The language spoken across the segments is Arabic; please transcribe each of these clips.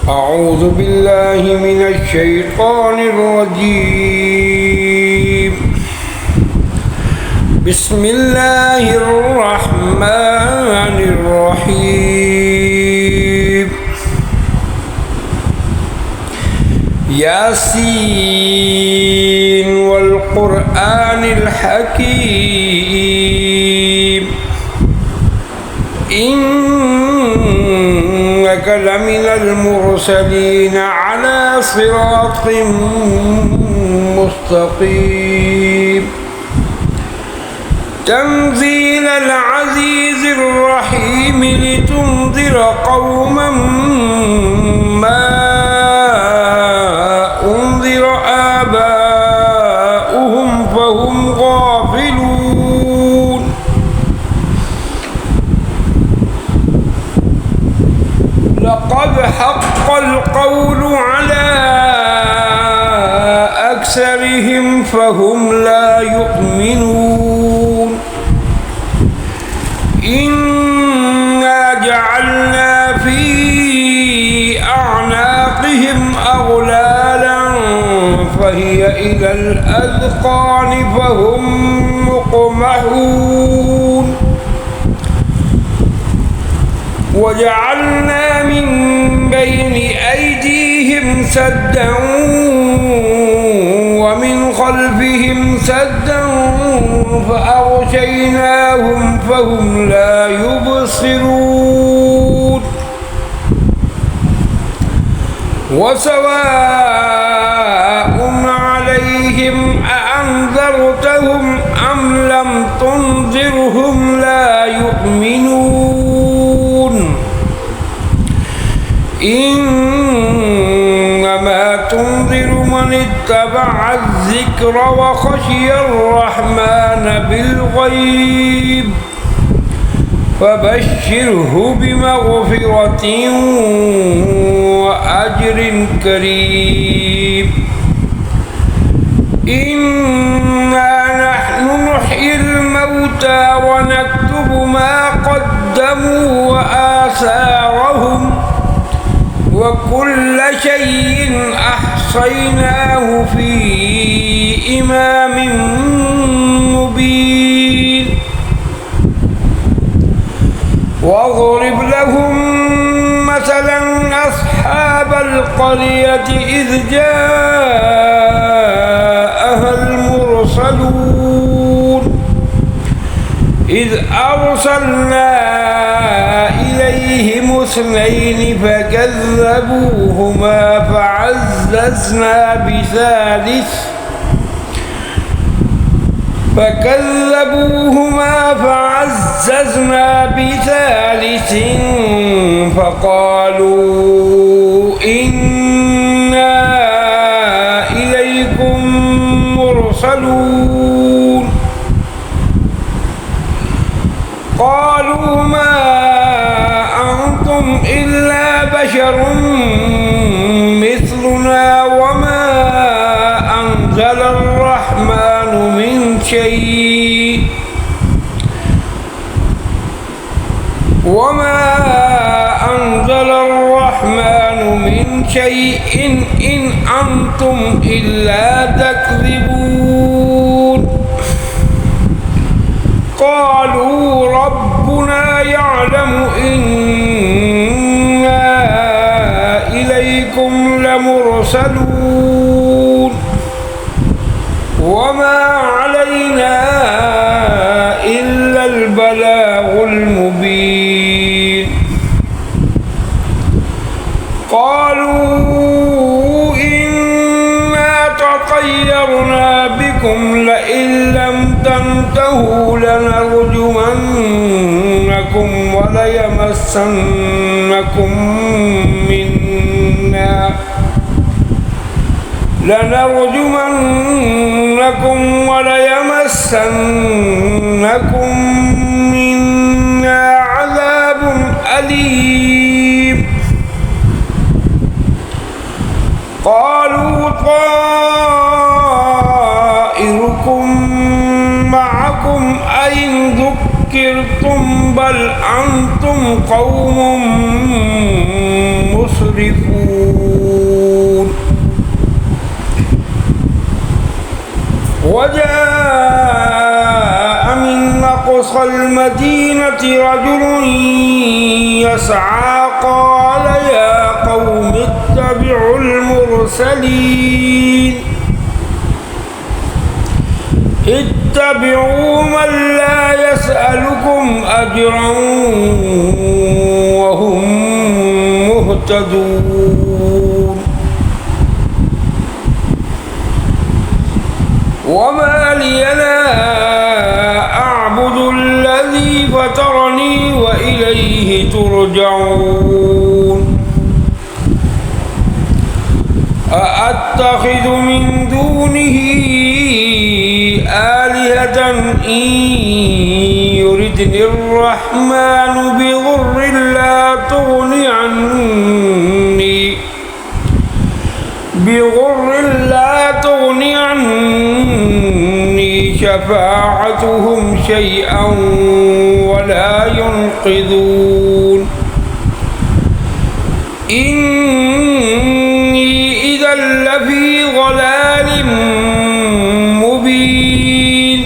أعوذ بالله من الشيطان الرجيم. بسم الله الرحمن الرحيم. ياسين والقرآن الحكيم إنك لمن المرسلين على صراط مستقيم. تنزيل العزيز الرحيم لتنذر قوما ما أنذر آباؤهم فهم غافلون. لقد حق القول على أكثرهم فهم لا يؤمنون. إنا جعلنا في أعناقهم أغلالا فهي إلى الأذقان فهم مقمحون. وجعلنا من بين أيديهم سدا ومن خلفهم سدا فأغشيناهم فهم لا يبصرون. وسواء عليهم أأنذرتهم أم لم تنذرهم لا يؤمنون. إنما تنذر من اتبع الذكر وخشي الرحمن بالغيب فبشره بمغفرة وأجر كريم. إنا نحن نحيي الموتى ونكتب ما قدموا وآثارهم وكل شيء أحصيناه في إمام مبين. واضرب لهم مثلا أصحاب القرية إذ جاءها المرسلون إذ أرسلنا إليهم اثنين فكذبوهما فعززنا بثالث فقالوا إنا إليكم مرسلون. قالوا ما أنتم إلا بشر مثلنا وما أنزل الرحمن من شيء إن أنتم إلا تكذبون. قالوا ربنا يعلم إنا إليكم لمرسلون وما علينا إلا البلاغ المبين. قالوا إنا تطيرنا بكم لئن لم تنتهوا لنرجمنكم وليمسنكم منا عذاب أليم. قالوا طائركم معكم أئن ذكرتم بل أنتم قوم مسرفون. مسرفون وجاء من أقصى المدينة رجل يسعى قال يا قوم اتبعوا المرسلين اتبعوا من لا يسألكم أجرا وهم مهتدون وما لي لا أعبد الذي فطرني وإليه ترجعون أأتخذ من دونه آلهة إن يردني الرحمن بضر لا تغني عني شفاعتهم شيئا ولا ينقذون إني إذا لفي ضلال مبين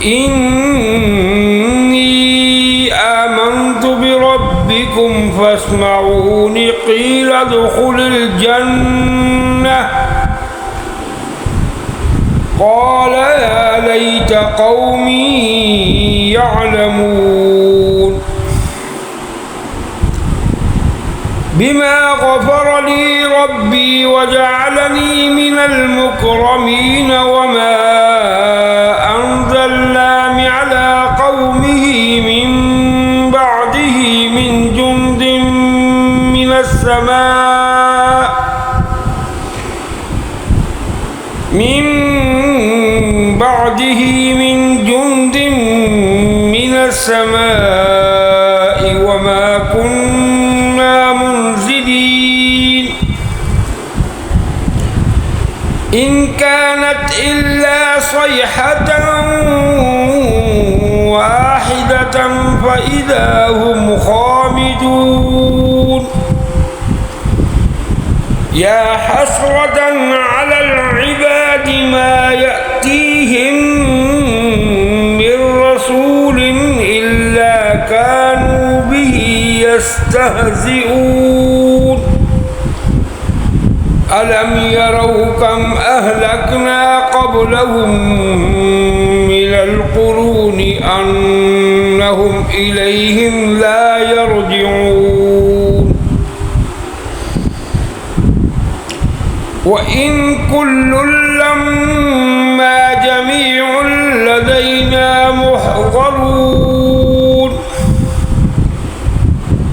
إني آمنت بربكم فاسمعون قيل ادخل الجنة قال يا ليت قومي يعلمون بما غفر لي ربي وجعلني من المكرمين وما أنزلنا على قومه من بعده من جند من السماء وما كنا منزلين إن كانت إلا صيحة واحدة فإذا هم خامدون يا حسرة على العباد ما يأتيهم من رسول إلا كانوا به يستهزئون ألم يروا كم أهلكنا قبلهم من القرون أنهم إليهم لا يرجعون وإن كل لما جميع لدينا محضرون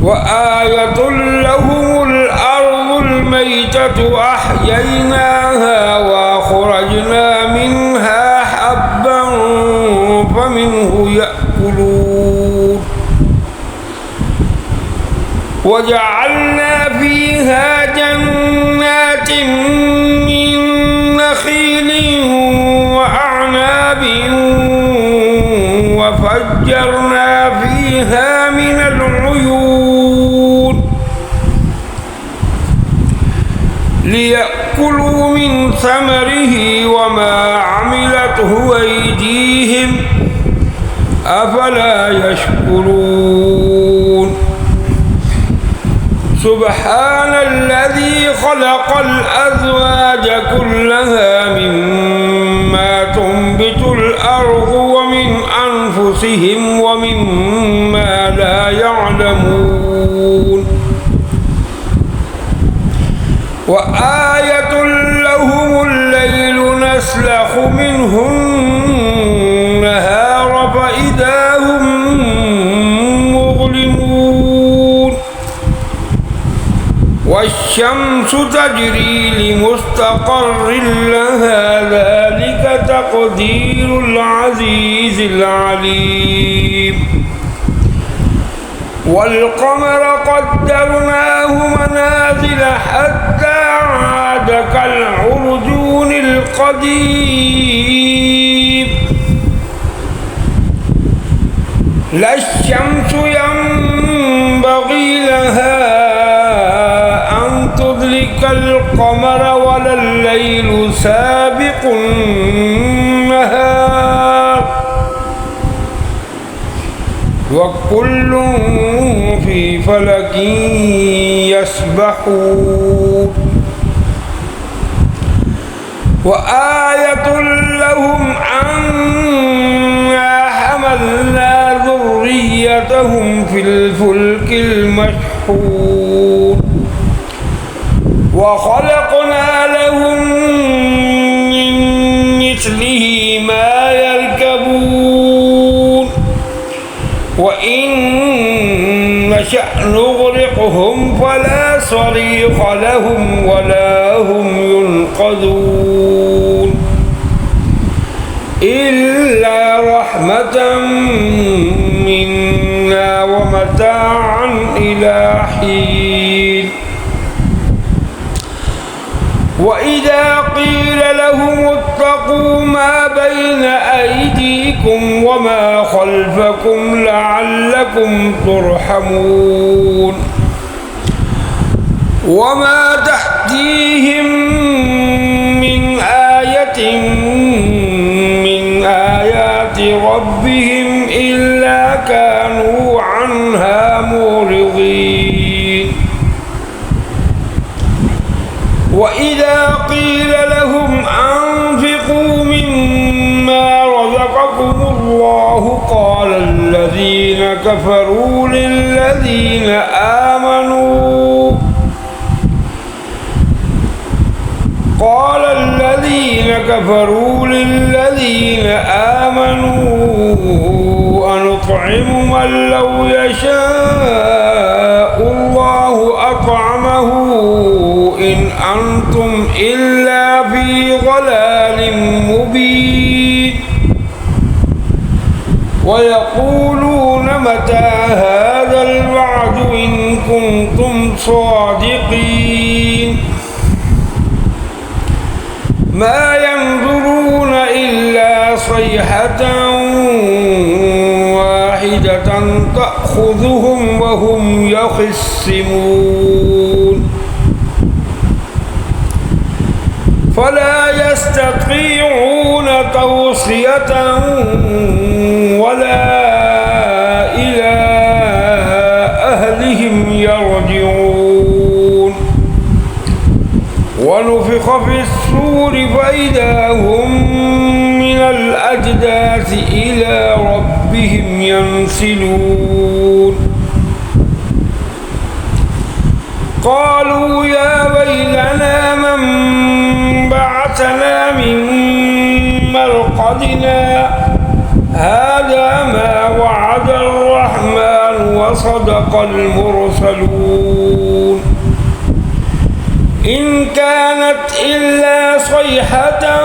وآية لهم الأرض الميتة أحييناها وأخرجنا منها حبا فمنه يأكلون وجعلنا فيها جنات من نخيل وأعناب وفجرنا فيها من العيون ليأكلوا من ثمره وما عملته أيديهم أفلا يشكرون سبحان الذي خلق الأزواج كلها مما تنبت الأرض ومن أنفسهم ومما لا يعلمون وآية لهم الليل نسلخ منه النهار فإذا هم مظلمون والشمس تجري لمستقر لها ذلك تقدير العزيز العليم والقمر قدرناه منازل حتى عاد كالعرجون القديم لا الشمس ينبغي لها كالقمر ولا الليل سابق النهار وكل في فلك يسبحون وآية لهم أنا حملنا ذريتهم في الفلك المشحون وخلقنا لهم من مثله ما يركبون وإن نشأ نغرقهم فلا صريخ لهم ولا هم ينقذون إلا رحمة منا ومتاعا إلى حين وإذا قيل لهم اتقوا ما بين أيديكم وما خلفكم لعلكم ترحمون وما تأتيهم من آية من آيات ربهم إلا كانوا عنها معرضين وإذا قيل لهم أنفقوا مما رزقكم الله قال الذين كفروا للذين آمنوا أنطعم من لو يشاء الله أطعمه إن أنتم إلا في ضلال مبين ويقولون متى هذا الوعد إن كنتم صادقين ما ينظرون إلا صيحة واحدة تأخذهم وهم يخصمون فلا يستطيعون توصية ولا إلى أهلهم يرجعون ونفخ في الصور فإذا هم من الأجداث إلى ربهم ينسلون قالوا يا ويلنا من بعثنا من مرقدنا هذا ما وعد الرحمن وصدق المرسلون إن كانت إلا صيحة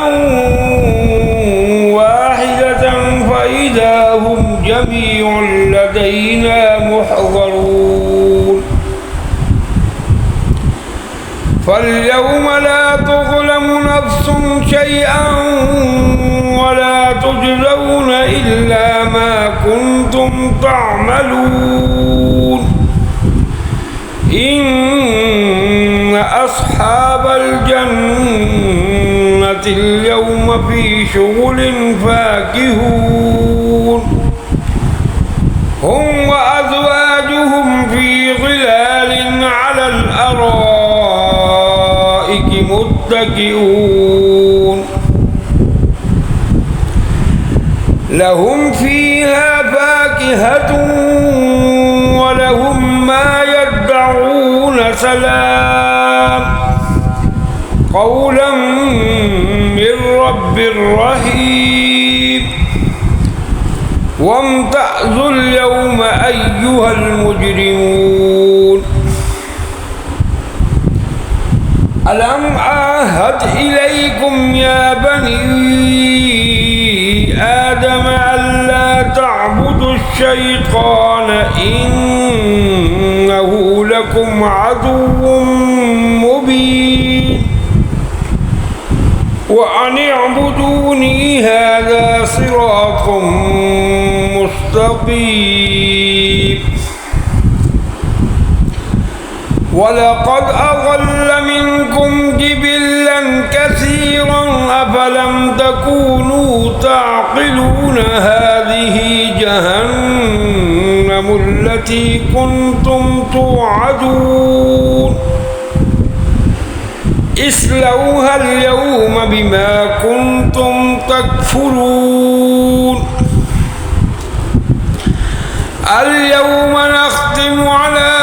واحدة فإذا هم جميع لدينا محضرون فاليوم لا تظلم نفس شيئا ولا تجزون إلا ما كنتم تعملون إن أصحاب الجنة اليوم في شغل فاكهون هم وأزواجهم في ظلال على الأرائك متكئون لهم فيها فاكهة ولهم ما يدعون سلام قولا من رب رحيم وامتازوا اليوم أيها المجرمون ألم أعهد إليكم يا بني آدم ألا تعبدوا الشيطان إنه لكم عدو مبين وأن اعبدوني هذا صراط مستقيم ولقد أضل منكم جبلا كثيرا أفلم تكونوا تعقلون هذه جهنم التي كنتم توعدون اصلوها اليوم بما كنتم تكفرون اليوم نختم على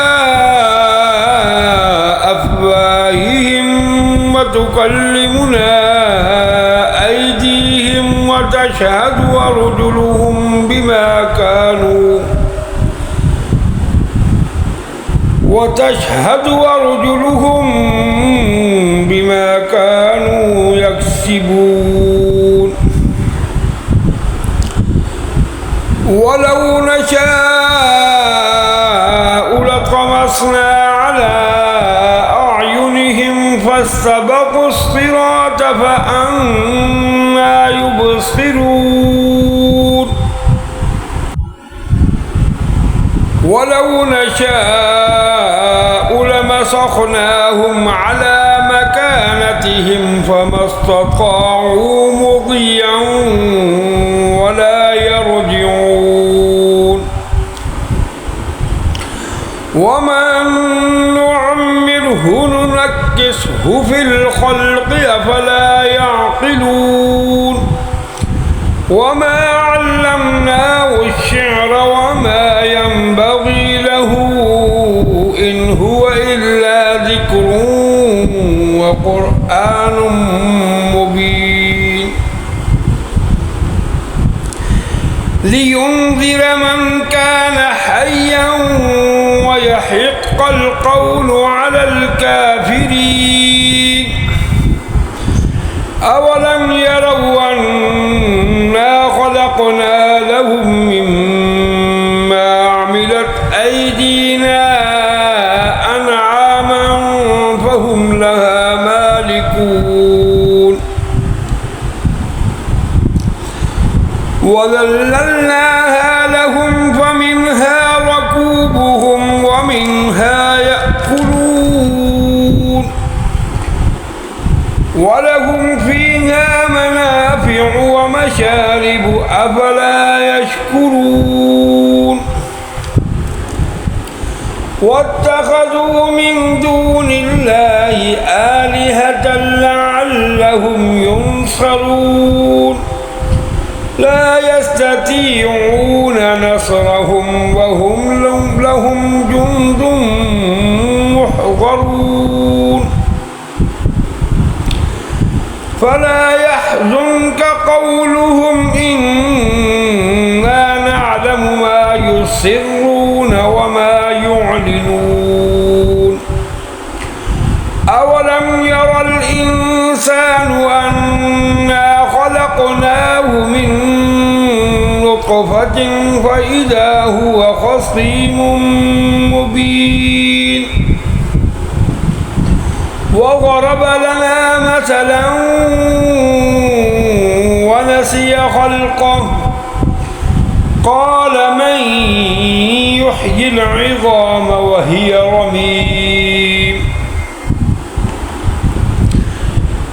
أفواههم وتكلمنا أيديهم وتشهد أرجلهم بما كانوا يكسبون ولو نشاء لطمسنا على أعينهم فاستبقوا الصراط فأنى يبصرون ولو نشاء لمسخناهم على مكانتهم فما استطاعوا مضيا ولا يرجعون ومن نعمره ننكسه في الخلق أفلا يعقلون وما علمناه الشعر وما ينبغي له إن هو إلا ذكر وقرآن مبين لينذر من كان حيا ويحق القول على الكافرين أولم يروا أنا خلقنا لهم مما عملت أيدينا أنعاما فهم لها مالكون وذللناها لهم فمنها ركوبهم ومنها يأكلون ولهم فيها منافع ومشارب أفلا يشكرون واتخذوا من دون الله آلهة لعلهم ينصرون لا يستطيعون نصرهم وهم لهم جند محضرون فلا يحزنك قولهم إنا نعلم ما يسرون وما يعلنون أولم يرى الإنسان أنا خلقناه من نطفة فإذا هو خصيم مبين وضرب لنا مثلا ونسي خلقه قال من يحيي العظام وهي رميم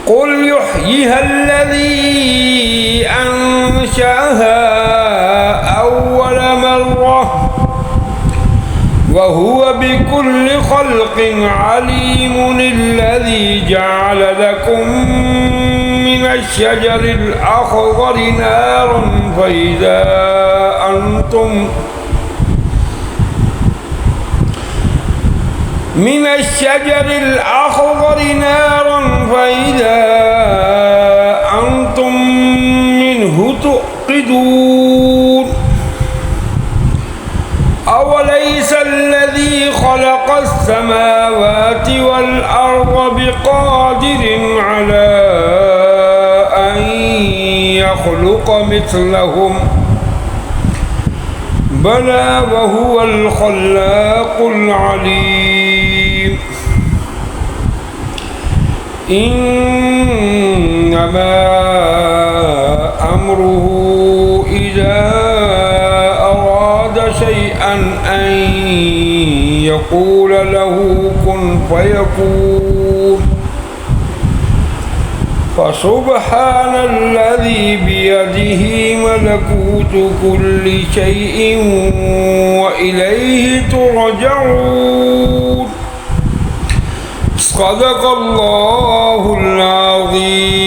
قل يحييها الذي أنشأها أول مرة وهو بكل خلق عليم الذي جعل لكم من الشجر الأخضر نارا فإذا أنتم منه توقدون أوليس الذي خلق السماوات والأرض بقادر على أن يخلق مثلهم بلى وهو الخلاق العليم إنما أمره إذا أراد شيئا أن يقول له كن كن فيكون فسبحان الذي بيده ملكوت كل شيء وإليه ترجعون. صدق الله العظيم.